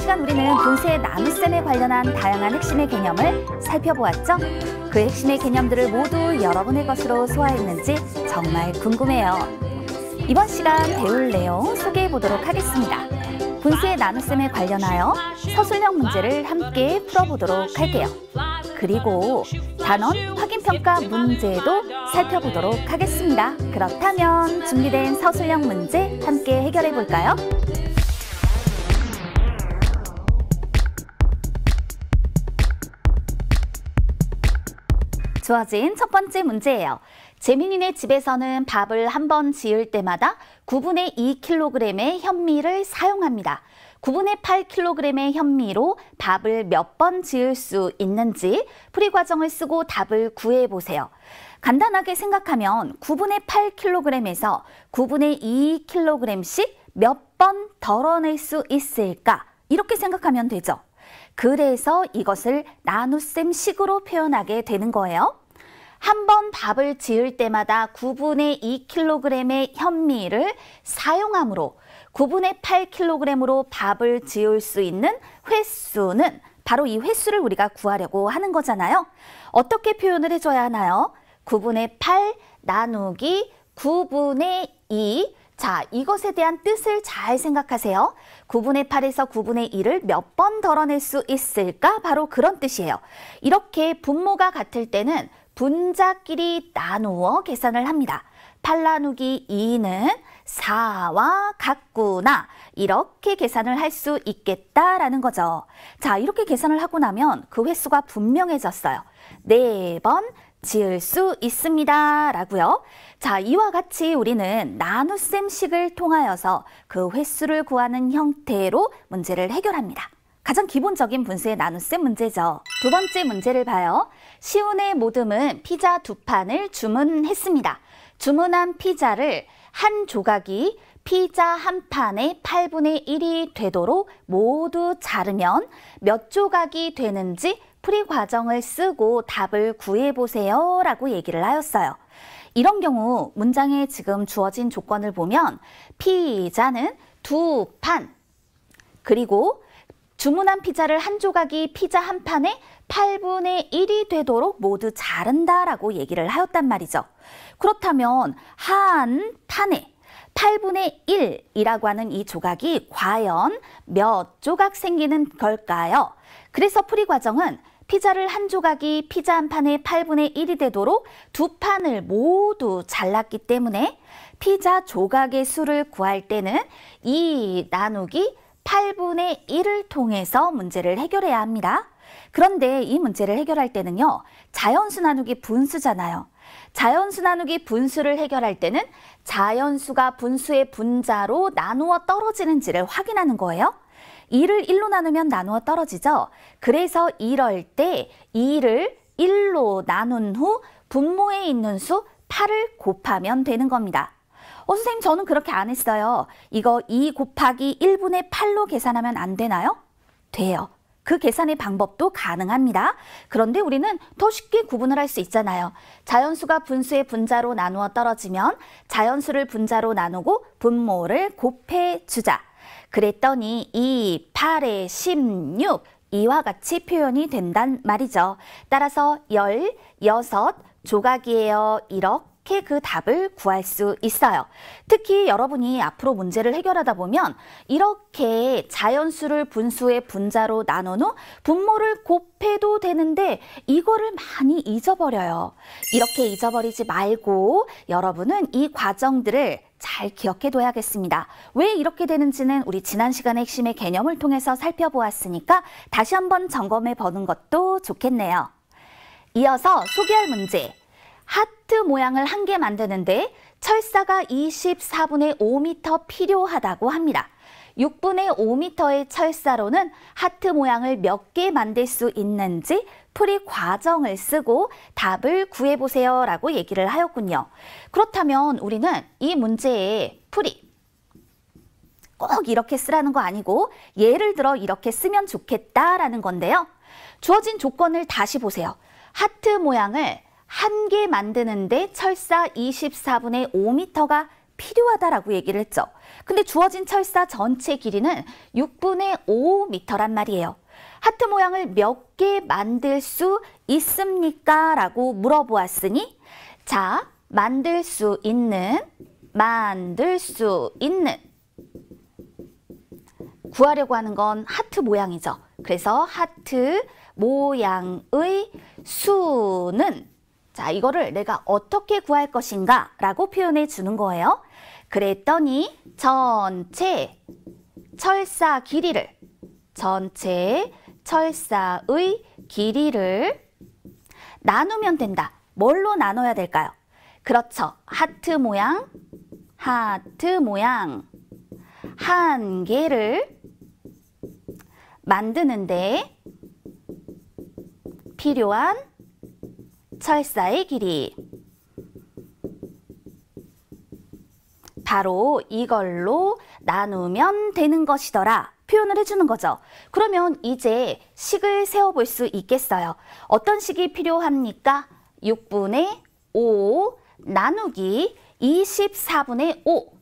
시간 우리는 분수의 나눗셈에 관련한 다양한 핵심의 개념을 살펴보았죠? 그 핵심의 개념들을 모두 여러분의 것으로 소화했는지 정말 궁금해요. 이번 시간 배울 내용 소개해 보도록 하겠습니다. 분수의 나눗셈에 관련하여 서술형 문제를 함께 풀어보도록 할게요. 그리고 단원 확인평가 문제도 살펴보도록 하겠습니다. 그렇다면 준비된 서술형 문제 함께 해결해 볼까요? 주어진 첫 번째 문제예요. 재민이네 집에서는 밥을 한 번 지을 때마다 9분의 2kg의 현미를 사용합니다. 9분의 8kg의 현미로 밥을 몇 번 지을 수 있는지 풀이 과정을 쓰고 답을 구해보세요. 간단하게 생각하면 9분의 8kg에서 9분의 2kg씩 몇 번 덜어낼 수 있을까? 이렇게 생각하면 되죠. 그래서 이것을 나눗셈 식으로 표현하게 되는 거예요. 한 번 밥을 지을 때마다 9분의 2kg의 현미를 사용하므로 9분의 8kg으로 밥을 지을 수 있는 횟수는 바로 이 횟수를 우리가 구하려고 하는 거잖아요. 어떻게 표현을 해줘야 하나요? 9분의 8 나누기 9분의 2. 자, 이것에 대한 뜻을 잘 생각하세요. 9분의 8에서 9분의 2를 몇 번 덜어낼 수 있을까? 바로 그런 뜻이에요. 이렇게 분모가 같을 때는 분자끼리 나누어 계산을 합니다. 8 나누기 2는 4와 같구나. 이렇게 계산을 할 수 있겠다라는 거죠. 자, 이렇게 계산을 하고 나면 그 횟수가 분명해졌어요. 4번 지을 수 있습니다. 라고요. 자, 이와 같이 우리는 나눗셈식을 통하여서 그 횟수를 구하는 형태로 문제를 해결합니다. 가장 기본적인 분수의 나눗셈 문제죠. 두 번째 문제를 봐요. 시운의 모듬은 피자 2판을 주문했습니다. 주문한 피자를 한 조각이 피자 한 판의 8분의 1이 되도록 모두 자르면 몇 조각이 되는지 풀이 과정을 쓰고 답을 구해보세요 라고 얘기를 하였어요. 이런 경우 문장에 지금 주어진 조건을 보면 피자는 2판 그리고 주문한 피자를 한 조각이 피자 한 판의 8분의 1이 되도록 모두 자른다라고 얘기를 하였단 말이죠. 그렇다면 한 판에 8분의 1이라고 하는 이 조각이 과연 몇 조각 생기는 걸까요? 그래서 풀이 과정은 피자를 한 조각이 피자 한 판의 8분의 1이 되도록 두 판을 모두 잘랐기 때문에 피자 조각의 수를 구할 때는 2 나누기 8분의 1을 통해서 문제를 해결해야 합니다. 그런데 이 문제를 해결할 때는요, 자연수 나누기 분수잖아요. 자연수 나누기 분수를 해결할 때는 자연수가 분수의 분자로 나누어 떨어지는지를 확인하는 거예요. 2를 1로 나누면 나누어 떨어지죠. 그래서 이럴 때 2를 1로 나눈 후 분모에 있는 수 8을 곱하면 되는 겁니다. 선생님 저는 그렇게 안 했어요. 이거 2 곱하기 1분의 8로 계산하면 안 되나요? 돼요. 그 계산의 방법도 가능합니다. 그런데 우리는 더 쉽게 구분을 할 수 있잖아요. 자연수가 분수의 분자로 나누어 떨어지면 자연수를 분자로 나누고 분모를 곱해주자. 그랬더니 2, 8에 16 이와 같이 표현이 된단 말이죠. 따라서 16 조각이에요. 이렇게 그 답을 구할 수 있어요. 특히 여러분이 앞으로 문제를 해결하다 보면 이렇게 자연수를 분수의 분자로 나눈 후 분모를 곱해도 되는데 이거를 많이 잊어버려요. 이렇게 잊어버리지 말고 여러분은 이 과정들을 잘 기억해 둬야겠습니다. 왜 이렇게 되는지는 우리 지난 시간의 핵심의 개념을 통해서 살펴보았으니까 다시 한번 점검해 보는 것도 좋겠네요. 이어서 소개할 문제. 하트 모양을 한 개 만드는데 철사가 24분의 5m 필요하다고 합니다. 6분의 5m의 철사로는 하트 모양을 몇 개 만들 수 있는지 풀이 과정을 쓰고 답을 구해보세요 라고 얘기를 하였군요. 그렇다면 우리는 이 문제의 풀이 꼭 이렇게 쓰라는 거 아니고 예를 들어 이렇게 쓰면 좋겠다라는 건데요. 주어진 조건을 다시 보세요. 하트 모양을 한 개 만드는데 철사 24분의 5m가 필요하다라고 얘기를 했죠. 근데 주어진 철사 전체 길이는 6분의 5m란 말이에요. 하트 모양을 몇 개 만들 수 있습니까? 라고 물어보았으니 자, 만들 수 있는 구하려고 하는 건 하트 모양이죠. 그래서 하트 모양의 수는 자, 이거를 내가 어떻게 구할 것인가 라고 표현해 주는 거예요. 그랬더니 전체 철사의 길이를 나누면 된다. 뭘로 나눠야 될까요? 그렇죠. 하트 모양 한 개를 만드는데 필요한 철사의 길이. 바로 이걸로 나누면 되는 것이더라. 표현을 해주는 거죠. 그러면 이제 식을 세워볼 수 있겠어요. 어떤 식이 필요합니까? 6분의 5 나누기 24분의 5.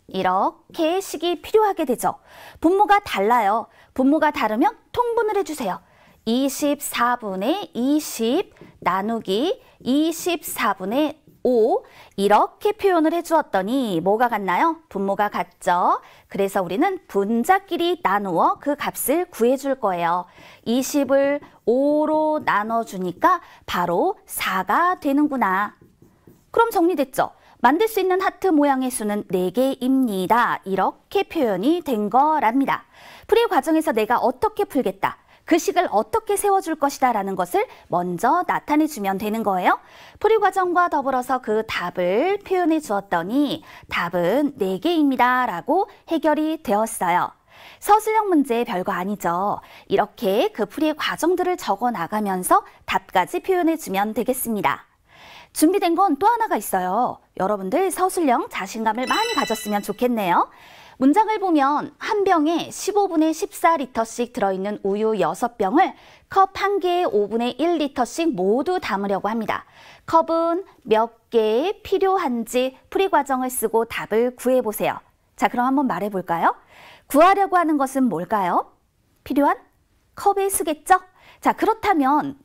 이렇게 식이 필요하게 되죠. 분모가 달라요. 분모가 다르면 통분을 해주세요. 24분의 20 나누기 24분의 5 이렇게 표현을 해주었더니 뭐가 같나요? 분모가 같죠? 그래서 우리는 분자끼리 나누어 그 값을 구해줄 거예요. 20을 5로 나눠주니까 바로 4가 되는구나. 그럼 정리됐죠? 만들 수 있는 하트 모양의 수는 4개입니다. 이렇게 표현이 된 거랍니다. 풀이 과정에서 내가 어떻게 풀겠다. 그 식을 어떻게 세워줄 것이다 라는 것을 먼저 나타내주면 되는 거예요. 풀이 과정과 더불어서 그 답을 표현해 주었더니 답은 4개입니다 라고 해결이 되었어요. 서술형 문제 별거 아니죠. 이렇게 그 풀이의 과정들을 적어 나가면서 답까지 표현해 주면 되겠습니다. 준비된 건 또 하나가 있어요. 여러분들 서술형 자신감을 많이 가졌으면 좋겠네요. 문장을 보면 한 병에 15분의 14리터씩 들어있는 우유 6병을 컵 한 개에 5분의 1리터씩 모두 담으려고 합니다. 컵은 몇 개 필요한지 풀이 과정을 쓰고 답을 구해보세요. 자, 그럼 한번 말해볼까요? 구하려고 하는 것은 뭘까요? 필요한 컵의 수겠죠? 자, 그렇다면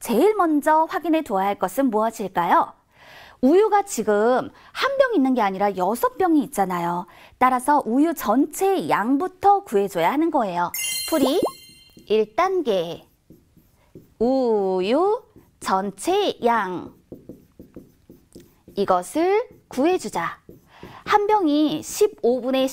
제일 먼저 확인해 두어야 할 것은 무엇일까요? 우유가 지금 한 병 있는 게 아니라 6병이 있잖아요. 따라서 우유 전체의 양부터 구해줘야 하는 거예요. 풀이 1단계 우유 전체의 양 이것을 구해주자. 한 병이 15분의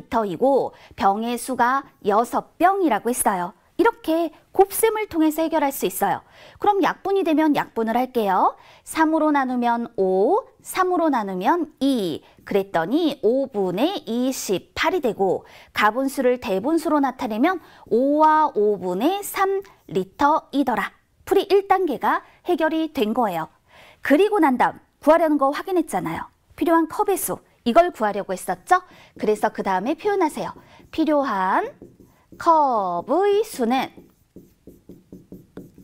14리터이고 병의 수가 6병이라고 했어요. 이렇게 곱셈을 통해서 해결할 수 있어요. 그럼 약분이 되면 약분을 할게요. 3으로 나누면 5, 3으로 나누면 2. 그랬더니 5분의 28이 되고 가분수를 대분수로 나타내면 5와 5분의 3리터이더라. 풀이 1단계가 해결이 된 거예요. 그리고 난 다음 구하려는 거 확인했잖아요. 필요한 컵의 수. 이걸 구하려고 했었죠? 그래서 그 다음에 표현하세요. 필요한 컵의 수는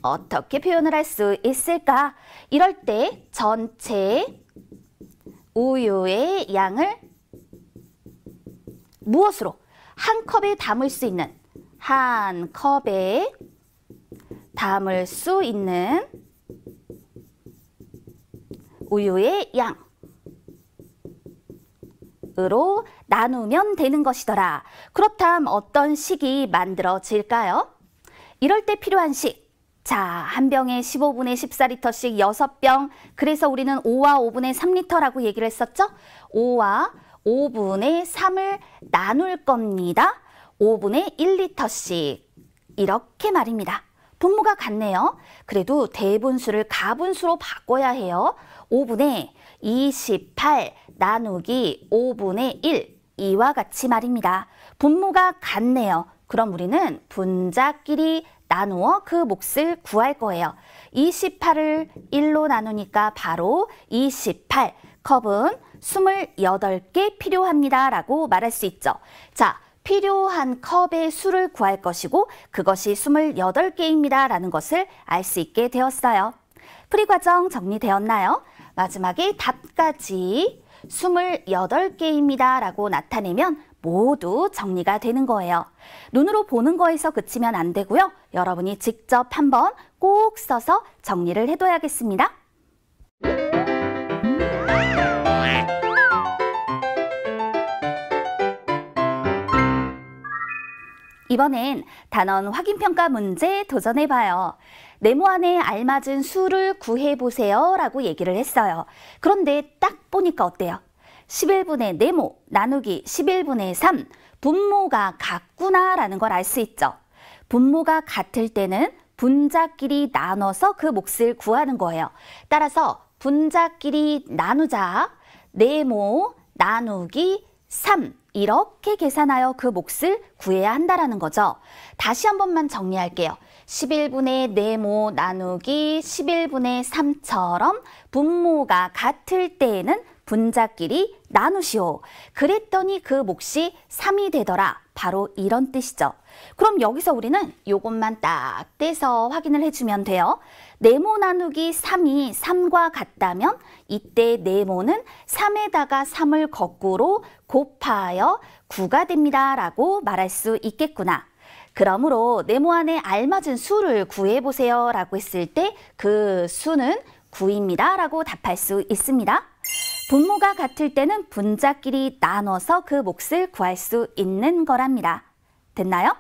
어떻게 표현을 할 수 있을까? 이럴 때 전체 우유의 양을 무엇으로? 한 컵에 담을 수 있는 한 컵에 담을 수 있는 우유의 양으로 나누면 되는 것이더라. 그렇다면 어떤 식이 만들어질까요? 이럴 때 필요한 식. 자, 한 병에 15분의 14리터씩 6병. 그래서 우리는 5와 5분의 3리터라고 얘기를 했었죠? 5와 5분의 3을 나눌 겁니다. 5분의 1리터씩. 이렇게 말입니다. 분모가 같네요. 그래도 대분수를 가분수로 바꿔야 해요. 5분의 28 나누기 5분의 1. 이와 같이 말입니다. 분모가 같네요. 그럼 우리는 분자끼리 나누어 그 몫을 구할 거예요. 28을 1로 나누니까 바로 28. 컵은 28개 필요합니다. 라고 말할 수 있죠. 자, 필요한 컵의 수를 구할 것이고 그것이 28개입니다. 라는 것을 알 수 있게 되었어요. 풀이 과정 정리되었나요? 마지막에 답까지 28개입니다 라고 나타내면 모두 정리가 되는 거예요. 눈으로 보는 거에서 그치면 안 되고요. 여러분이 직접 한번 꼭 써서 정리를 해둬야겠습니다. 이번엔 단원 확인평가 문제 도전해봐요. 네모 안에 알맞은 수를 구해보세요 라고 얘기를 했어요. 그런데 딱 보니까 어때요? 11분의 네모 나누기 11분의 3 분모가 같구나 라는 걸 알 수 있죠. 분모가 같을 때는 분자끼리 나눠서 그 몫을 구하는 거예요. 따라서 분자끼리 나누자 네모 나누기 3 이렇게 계산하여 그 몫을 구해야 한다라는 거죠. 다시 한 번만 정리할게요. 11분의 네모 나누기 11분의 3처럼 분모가 같을 때에는 분자끼리 나누시오. 그랬더니 그 몫이 3이 되더라. 바로 이런 뜻이죠. 그럼 여기서 우리는 이것만 딱 떼서 확인을 해주면 돼요. 네모 나누기 3이 3과 같다면 이때 네모는 3에다가 3을 거꾸로 곱하여 9가 됩니다 라고 말할 수 있겠구나. 그러므로 네모 안에 알맞은 수를 구해보세요 라고 했을 때 그 수는 9입니다 라고 답할 수 있습니다. 분모가 같을 때는 분자끼리 나눠서 그 몫을 구할 수 있는 거랍니다. 됐나요?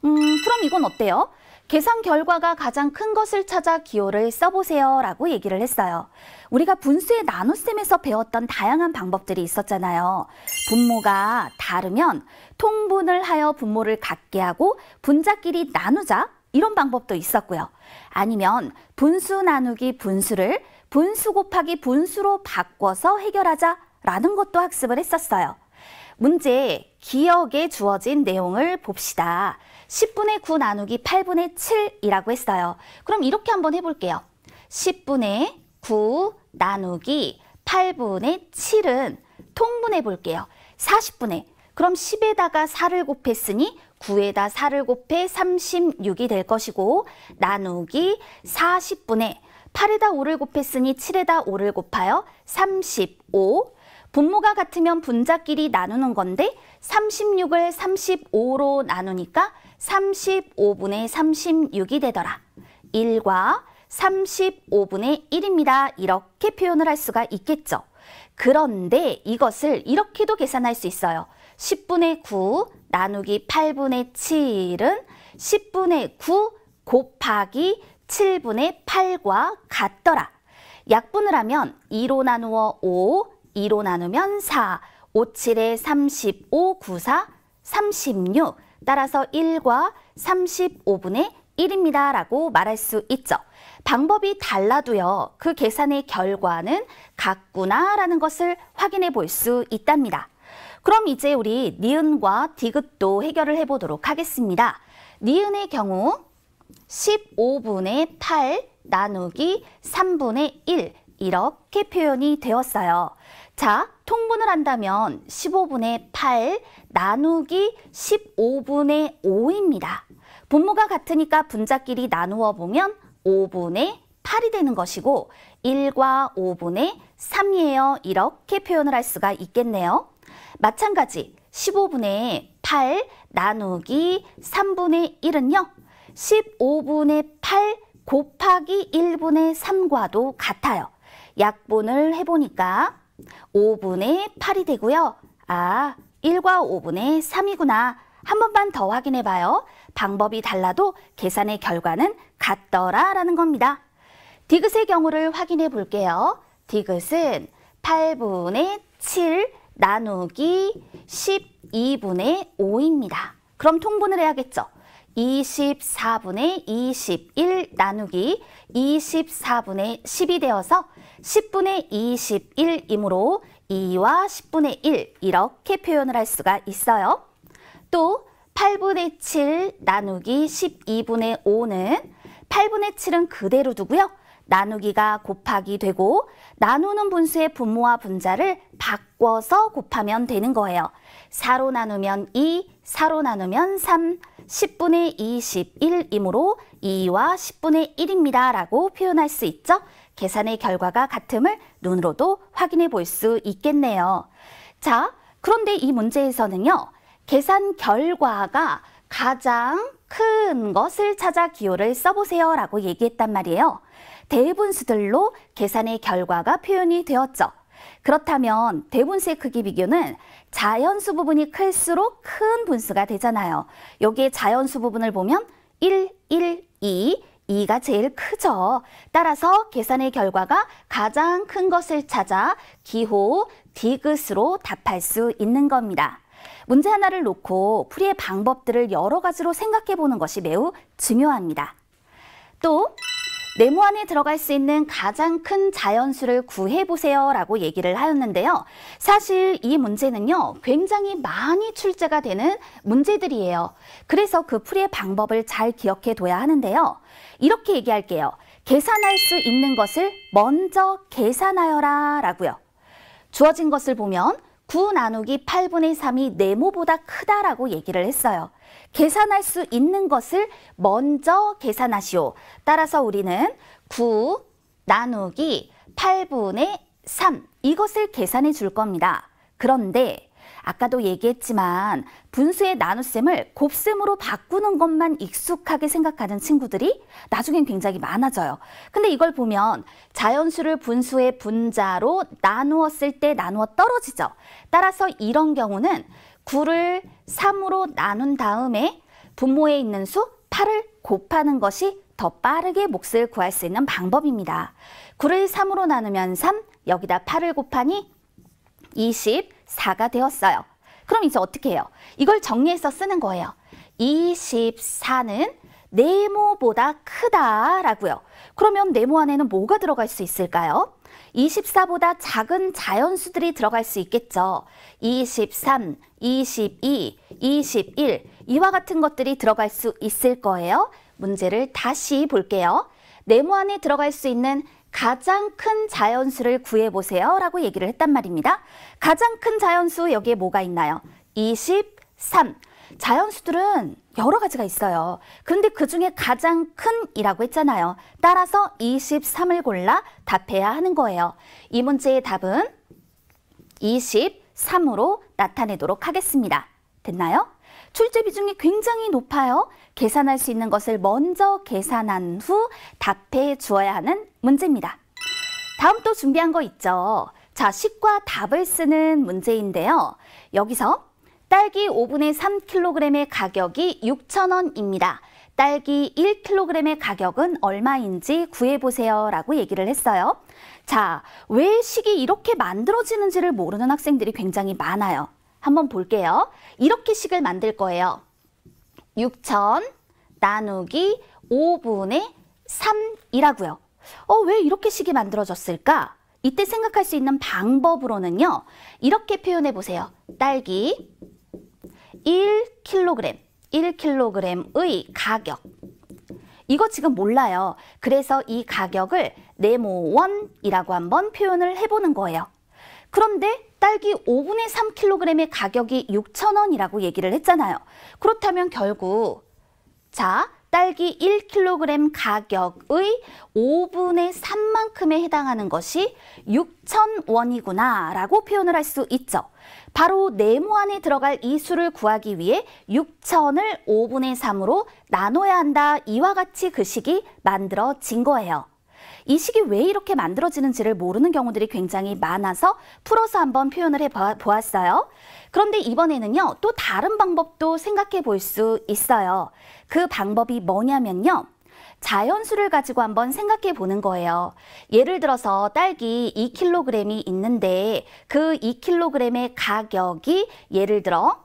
그럼 이건 어때요? 계산 결과가 가장 큰 것을 찾아 기호를 써보세요 라고 얘기를 했어요. 우리가 분수의 나눗셈에서 배웠던 다양한 방법들이 있었잖아요. 분모가 다르면 통분을 하여 분모를 같게 하고 분자끼리 나누자 이런 방법도 있었고요. 아니면 분수 나누기 분수를 분수 곱하기 분수로 바꿔서 해결하자 라는 것도 학습을 했었어요. 문제 기억에 주어진 내용을 봅시다. 10분의 9 나누기 8분의 7이라고 했어요. 그럼 이렇게 한번 해볼게요. 10분의 9 나누기 8분의 7은 통분해 볼게요. 40분의 그럼 10에다가 4를 곱했으니 9에다 4를 곱해 36이 될 것이고 나누기 40분의 8에다 5를 곱했으니 7에다 5를 곱하여 35. 분모가 같으면 분자끼리 나누는 건데 36을 35로 나누니까 35분의 36이 되더라. 1과 35분의 1입니다. 이렇게 표현을 할 수가 있겠죠. 그런데 이것을 이렇게도 계산할 수 있어요. 10분의 9 나누기 8분의 7은 10분의 9 곱하기 7분의 8과 같더라. 약분을 하면 2로 나누어 5, 2로 나누면 4, 5, 7에 35, 9, 4, 36. 따라서 1과 35분의 1입니다. 라고 말할 수 있죠. 방법이 달라도요. 그 계산의 결과는 같구나 라는 것을 확인해 볼 수 있답니다. 그럼 이제 우리 니은과 디귿도 해결을 해보도록 하겠습니다. 니은의 경우 15분의 8 나누기 3분의 1 이렇게 표현이 되었어요. 자, 통분을 한다면 15분의 8 나누기 15분의 5입니다. 분모가 같으니까 분자끼리 나누어 보면 5분의 8이 되는 것이고 1과 5분의 3이에요. 이렇게 표현을 할 수가 있겠네요. 마찬가지 15분의 8 나누기 3분의 1은요. 15분의 8 곱하기 1분의 3과도 같아요. 약분을 해보니까 5분의 8이 되고요. 아, 1과 5분의 3이구나. 한 번만 더 확인해봐요. 방법이 달라도 계산의 결과는 같더라라는 겁니다. 디귿의 경우를 확인해 볼게요. 디귿은 8분의 7 나누기 12분의 5입니다. 그럼 통분을 해야겠죠. 24분의 21 나누기 24분의 10이 되어서 10분의 21이므로 2와 10분의 1 이렇게 표현을 할 수가 있어요. 또 8분의 7 나누기 12분의 5는 8분의 7은 그대로 두고요. 나누기가 곱하기 되고 나누는 분수의 분모와 분자를 바꿔서 곱하면 되는 거예요. 4로 나누면 2, 4로 나누면 3, 10분의 21이므로 2와 10분의 1입니다. 라고 표현할 수 있죠. 계산의 결과가 같음을 눈으로도 확인해 볼 수 있겠네요. 자, 그런데 이 문제에서는요. 계산 결과가 가장 큰 것을 찾아 기호를 써보세요 라고 얘기했단 말이에요. 대분수들로 계산의 결과가 표현이 되었죠. 그렇다면 대분수의 크기 비교는 자연수 부분이 클수록 큰 분수가 되잖아요. 여기에 자연수 부분을 보면 1, 1, 2, 2가 제일 크죠. 따라서 계산의 결과가 가장 큰 것을 찾아 기호 디귿으로 답할 수 있는 겁니다. 문제 하나를 놓고 풀이의 방법들을 여러 가지로 생각해 보는 것이 매우 중요합니다. 또 네모 안에 들어갈 수 있는 가장 큰 자연수를 구해보세요 라고 얘기를 하였는데요. 사실 이 문제는요, 굉장히 많이 출제가 되는 문제들이에요. 그래서 그 풀이의 방법을 잘 기억해 둬야 하는데요. 이렇게 얘기할게요. 계산할 수 있는 것을 먼저 계산하여라 라고요. 주어진 것을 보면 9 나누기 8분의 3이 네모보다 크다라고 얘기를 했어요. 계산할 수 있는 것을 먼저 계산하시오. 따라서 우리는 9 나누기 8분의 3 이것을 계산해 줄 겁니다. 그런데 아까도 얘기했지만 분수의 나눗셈을 곱셈으로 바꾸는 것만 익숙하게 생각하는 친구들이 나중엔 굉장히 많아져요. 근데 이걸 보면 자연수를 분수의 분자로 나누었을 때 나누어 떨어지죠. 따라서 이런 경우는 9를 3으로 나눈 다음에 분모에 있는 수 8을 곱하는 것이 더 빠르게 몫을 구할 수 있는 방법입니다. 9를 3으로 나누면 3, 여기다 8을 곱하니 24가 되었어요. 그럼 이제 어떻게 해요? 이걸 정리해서 쓰는 거예요. 24는 네모보다 크다라고요. 그러면 네모 안에는 뭐가 들어갈 수 있을까요? 24보다 작은 자연수들이 들어갈 수 있겠죠. 23, 22, 21 이와 같은 것들이 들어갈 수 있을 거예요. 문제를 다시 볼게요. 네모 안에 들어갈 수 있는 가장 큰 자연수를 구해보세요 라고 얘기를 했단 말입니다. 가장 큰 자연수 여기에 뭐가 있나요? 23. 자연수들은 여러 가지가 있어요. 그런데 그중에 가장 큰이라고 했잖아요. 따라서 23을 골라 답해야 하는 거예요. 이 문제의 답은 23으로 나타내도록 하겠습니다. 됐나요? 출제 비중이 굉장히 높아요. 계산할 수 있는 것을 먼저 계산한 후 답해 주어야 하는 문제입니다. 다음 또 준비한 거 있죠. 자, 식과 답을 쓰는 문제인데요. 여기서 딸기 5분의 3kg의 가격이 6,000원입니다. 딸기 1kg의 가격은 얼마인지 구해보세요 라고 얘기를 했어요. 자, 왜 식이 이렇게 만들어지는지를 모르는 학생들이 굉장히 많아요. 한번 볼게요. 이렇게 식을 만들 거예요. 6,000 나누기 5분의 3이라고요. 왜 이렇게 식이 만들어졌을까? 이때 생각할 수 있는 방법으로는요. 이렇게 표현해 보세요. 딸기 1kg, 1kg의 가격. 이거 지금 몰라요. 그래서 이 가격을 네모원이라고 한번 표현을 해보는 거예요. 그런데 딸기 5분의 3kg의 가격이 6,000원이라고 얘기를 했잖아요. 그렇다면 결국 자, 딸기 1kg 가격의 5분의 3만큼에 해당하는 것이 6,000원이구나 라고 표현을 할 수 있죠. 바로 네모 안에 들어갈 이 수를 구하기 위해 6,000을 5분의 3으로 나눠야 한다. 이와 같이 그 식이 만들어진 거예요. 이 식이 왜 이렇게 만들어지는지를 모르는 경우들이 굉장히 많아서 풀어서 한번 표현을 해보았어요. 그런데 이번에는요, 또 다른 방법도 생각해 볼 수 있어요. 그 방법이 뭐냐면요. 자연수를 가지고 한번 생각해 보는 거예요. 예를 들어서 딸기 2kg이 있는데 그 2kg의 가격이 예를 들어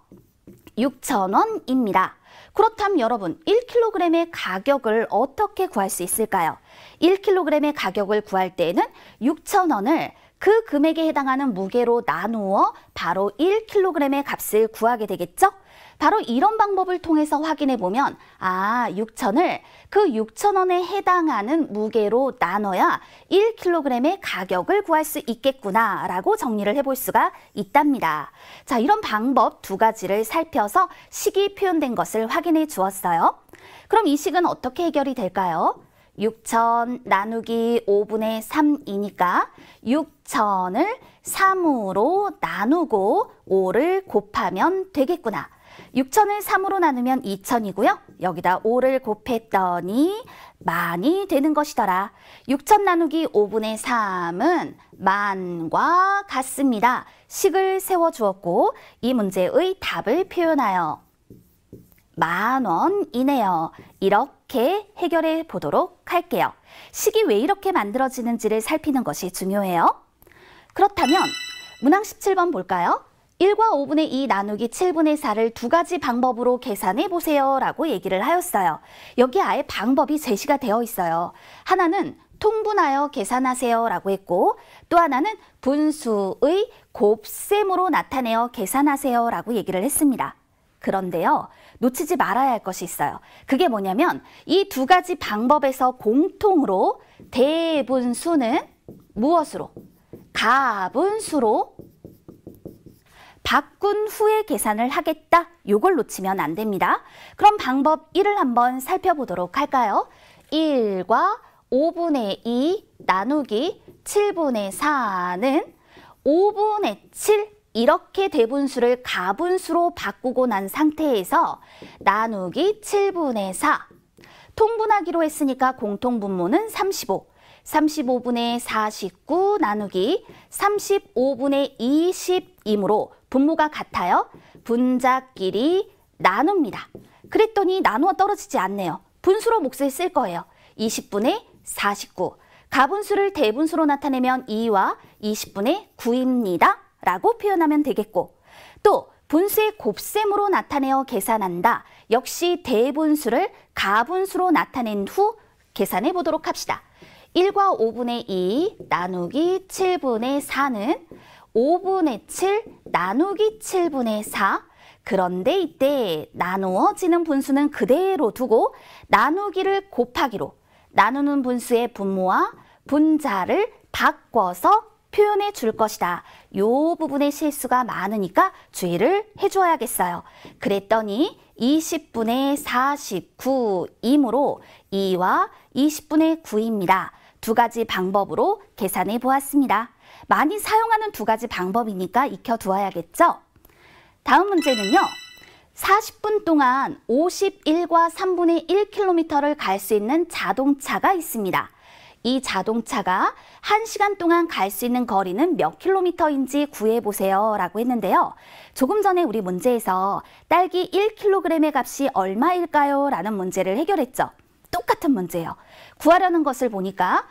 6,000원입니다. 그렇다면 여러분 1kg의 가격을 어떻게 구할 수 있을까요? 1kg의 가격을 구할 때에는 6,000원을 그 금액에 해당하는 무게로 나누어 바로 1kg의 값을 구하게 되겠죠? 바로 이런 방법을 통해서 확인해 보면 6,000을 그 6,000원에 해당하는 무게로 나눠야 1kg의 가격을 구할 수 있겠구나 라고 정리를 해볼 수가 있답니다. 자, 이런 방법 두 가지를 살펴서 식이 표현된 것을 확인해 주었어요. 그럼 이 식은 어떻게 해결이 될까요? 6,000 나누기 5분의 3이니까 6,000을 3으로 나누고 5를 곱하면 되겠구나. 6,000을 3으로 나누면 2,000이고요. 여기다 5를 곱했더니 만이 되는 것이더라. 6,000 나누기 5분의 3은 만과 같습니다. 식을 세워주었고 이 문제의 답을 표현하여 10,000원이네요. 이렇게 해결해 보도록 할게요. 식이 왜 이렇게 만들어지는지를 살피는 것이 중요해요. 그렇다면 문항 17번 볼까요? 1과 5분의 2 나누기 7분의 4를 두 가지 방법으로 계산해 보세요 라고 얘기를 하였어요. 여기 아예 방법이 제시가 되어 있어요. 하나는 통분하여 계산하세요 라고 했고 또 하나는 분수의 곱셈으로 나타내어 계산하세요 라고 얘기를 했습니다. 그런데요, 놓치지 말아야 할 것이 있어요. 그게 뭐냐면 이 두 가지 방법에서 공통으로 대분수는 무엇으로? 가분수로 바꾼 후에 계산을 하겠다. 요걸 놓치면 안 됩니다. 그럼 방법 1을 한번 살펴보도록 할까요? 1과 5분의 2 나누기 7분의 4는 5분의 7 이렇게 대분수를 가분수로 바꾸고 난 상태에서 나누기 7분의 4 통분하기로 했으니까 공통분모는 35 35분의 49 나누기 35분의 20이므로 분모가 같아요. 분자끼리 나눕니다. 그랬더니 나누어 떨어지지 않네요. 분수로 몫을 쓸 거예요. 20분의 49 가분수를 대분수로 나타내면 2와 20분의 9입니다. 라고 표현하면 되겠고 또 분수의 곱셈으로 나타내어 계산한다. 역시 대분수를 가분수로 나타낸 후 계산해 보도록 합시다. 1과 5분의 2 나누기 7분의 4는 5분의 7 나누기 7분의 4 그런데 이때 나누어지는 분수는 그대로 두고 나누기를 곱하기로 나누는 분수의 분모와 분자를 바꿔서 표현해 줄 것이다. 요 부분에 실수가 많으니까 주의를 해줘야겠어요. 그랬더니 20분의 49이므로 2와 20분의 9입니다. 두 가지 방법으로 계산해 보았습니다. 많이 사용하는 두 가지 방법이니까 익혀두어야겠죠? 다음 문제는요. 40분 동안 51과 3분의 1km를 갈 수 있는 자동차가 있습니다. 이 자동차가 1시간 동안 갈 수 있는 거리는 몇 킬로미터인지 구해보세요 라고 했는데요. 조금 전에 우리 문제에서 딸기 1kg의 값이 얼마일까요? 라는 문제를 해결했죠. 똑같은 문제예요. 구하려는 것을 보니까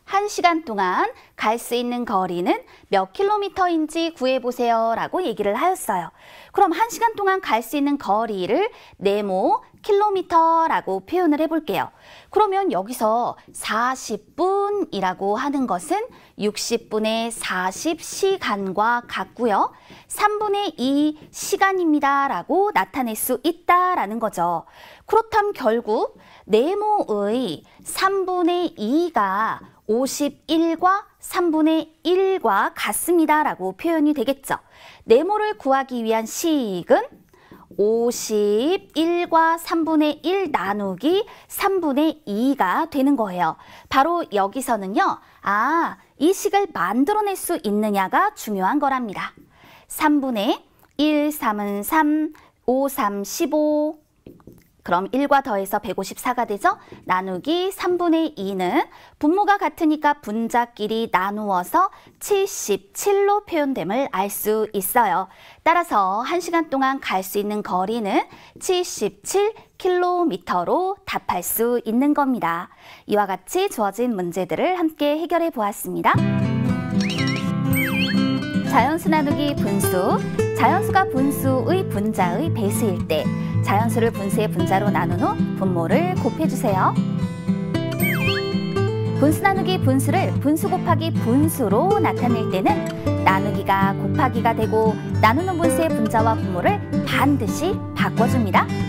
1시간 동안 갈 수 있는 거리는 몇 킬로미터인지 구해보세요 라고 얘기를 하였어요. 그럼 1시간 동안 갈 수 있는 거리를 네모 킬로미터라고 표현을 해볼게요. 그러면 여기서 40분이라고 하는 것은 60분의 40시간과 같고요. 3분의 2 시간입니다 라고 나타낼 수 있다라는 거죠. 그렇다면 결국 네모의 3분의 2가 51과 3분의 1과 같습니다 라고 표현이 되겠죠. 네모를 구하기 위한 식은 51과 3분의 1 나누기 3분의 2가 되는 거예요. 바로 여기서는요. 이 식을 만들어낼 수 있느냐가 중요한 거랍니다. 3분의 1, 3은 3, 5, 3, 15. 그럼 1과 더해서 154가 되죠? 나누기 3분의 2는 분모가 같으니까 분자끼리 나누어서 77로 표현됨을 알 수 있어요. 따라서 1시간 동안 갈 수 있는 거리는 77km로 답할 수 있는 겁니다. 이와 같이 주어진 문제들을 함께 해결해 보았습니다. 자연수 나누기 분수. 자연수가 분수의 분자의 배수일 때 자연수를 분수의 분자로 나눈 후 분모를 곱해주세요. 분수 나누기 분수를 분수 곱하기 분수로 나타낼 때는 나누기가 곱하기가 되고 나누는 분수의 분자와 분모를 반드시 바꿔줍니다.